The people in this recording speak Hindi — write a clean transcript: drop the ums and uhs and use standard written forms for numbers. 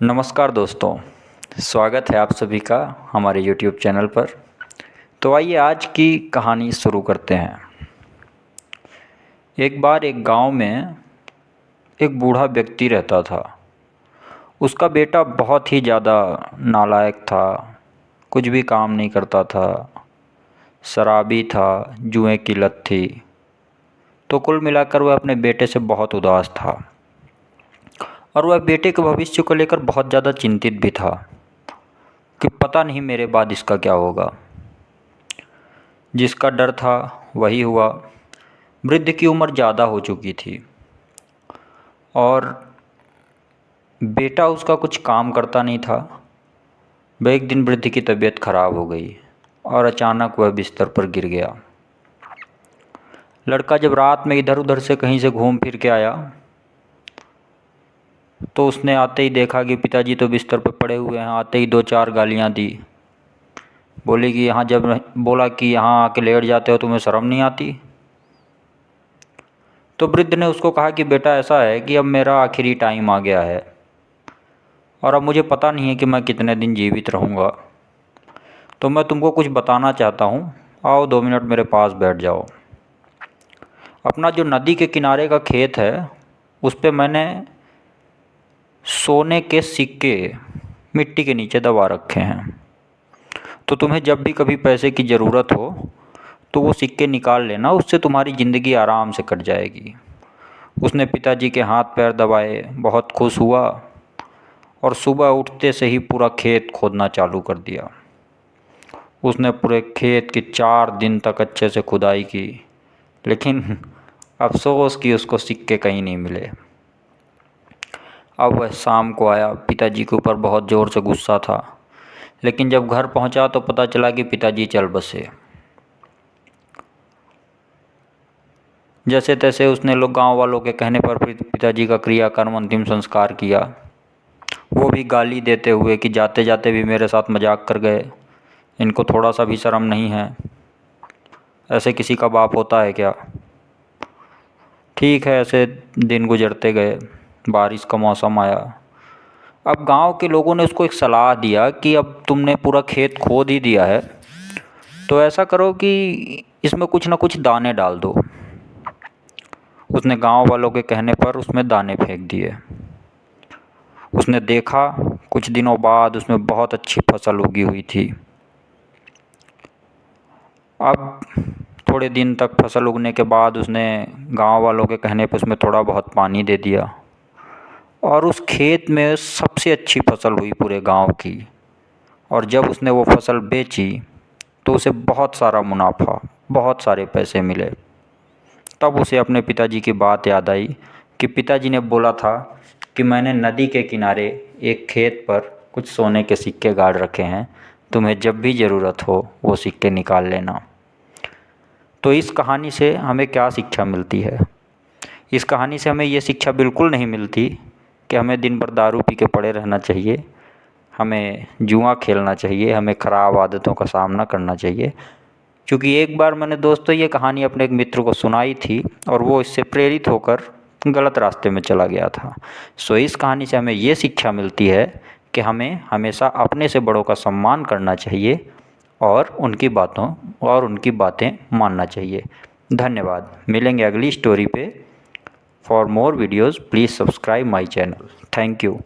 नमस्कार दोस्तों, स्वागत है आप सभी का हमारे YouTube चैनल पर। तो आइए आज की कहानी शुरू करते हैं। एक बार एक गांव में एक बूढ़ा व्यक्ति रहता था। उसका बेटा बहुत ही ज़्यादा नालायक था, कुछ भी काम नहीं करता था, शराबी था, जुए की लत थी। तो कुल मिलाकर वह अपने बेटे से बहुत उदास था और वह बेटे के भविष्य को लेकर बहुत ज़्यादा चिंतित भी था कि पता नहीं मेरे बाद इसका क्या होगा। जिसका डर था वही हुआ। वृद्ध की उम्र ज़्यादा हो चुकी थी और बेटा उसका कुछ काम करता नहीं था। वह एक दिन वृद्ध की तबीयत खराब हो गई और अचानक वह बिस्तर पर गिर गया। लड़का जब रात में इधर उधर से कहीं से घूम फिर के आया तो उसने आते ही देखा कि पिताजी तो बिस्तर पर पड़े हुए हैं। आते ही 2-4 गालियाँ दी। बोला कि यहाँ आके लेट जाते हो, तुम्हें शर्म नहीं आती। तो वृद्ध ने उसको कहा कि बेटा ऐसा है कि अब मेरा आखिरी टाइम आ गया है और अब मुझे पता नहीं है कि मैं कितने दिन जीवित रहूँगा। तो मैं तुमको कुछ बताना चाहता हूँ, आओ 2 मिनट मेरे पास बैठ जाओ। अपना जो नदी के किनारे का खेत है उस पे मैंने सोने के सिक्के मिट्टी के नीचे दबा रखे हैं। तो तुम्हें जब भी कभी पैसे की ज़रूरत हो तो वो सिक्के निकाल लेना, उससे तुम्हारी ज़िंदगी आराम से कट जाएगी। उसने पिताजी के हाथ पैर दबाए, बहुत खुश हुआ और सुबह उठते से ही पूरा खेत खोदना चालू कर दिया। उसने पूरे खेत की 4 दिन तक अच्छे से खुदाई की, लेकिन अफसोस कि उसको सिक्के कहीं नहीं मिले। अब वह शाम को आया। पिताजी के ऊपर बहुत ज़ोर से गुस्सा था, लेकिन जब घर पहुंचा तो पता चला कि पिताजी चल बसे। जैसे तैसे उसने गांव वालों के कहने पर पिताजी का क्रियाकर्म अंतिम संस्कार किया। वो भी गाली देते हुए कि जाते जाते भी मेरे साथ मजाक कर गए, इनको थोड़ा सा भी शर्म नहीं है, ऐसे किसी का बाप होता है क्या। ठीक है, ऐसे दिन गुजरते गए। बारिश का मौसम आया। अब गांव के लोगों ने उसको एक सलाह दिया कि अब तुमने पूरा खेत खोद ही दिया है तो ऐसा करो कि इसमें कुछ ना कुछ दाने डाल दो। उसने गांव वालों के कहने पर उसमें दाने फेंक दिए। उसने देखा कुछ दिनों बाद उसमें बहुत अच्छी फसल उगी हुई थी। अब थोड़े दिन तक फसल उगने के बाद उसने गांव वालों के कहने पर उसमें थोड़ा बहुत पानी दे दिया और उस खेत में सबसे अच्छी फसल हुई पूरे गांव की। और जब उसने वो फसल बेची तो उसे बहुत सारा मुनाफा, बहुत सारे पैसे मिले। तब उसे अपने पिताजी की बात याद आई कि पिताजी ने बोला था कि मैंने नदी के किनारे एक खेत पर कुछ सोने के सिक्के गाड़ रखे हैं, तुम्हें जब भी ज़रूरत हो वो सिक्के निकाल लेना। तो इस कहानी से हमें क्या शिक्षा मिलती है? इस कहानी से हमें ये शिक्षा बिल्कुल नहीं मिलती कि हमें दिन भर दारू पी के पड़े रहना चाहिए, हमें जुआ खेलना चाहिए, हमें ख़राब आदतों का सामना करना चाहिए। क्योंकि एक बार मैंने दोस्तों ये कहानी अपने एक मित्र को सुनाई थी और वो इससे प्रेरित होकर गलत रास्ते में चला गया था। सो इस कहानी से हमें ये शिक्षा मिलती है कि हमें हमेशा अपने से बड़ों का सम्मान करना चाहिए और उनकी बातें मानना चाहिए। धन्यवाद। मिलेंगे अगली स्टोरी पे। For more videos please subscribe my channel. Thank you.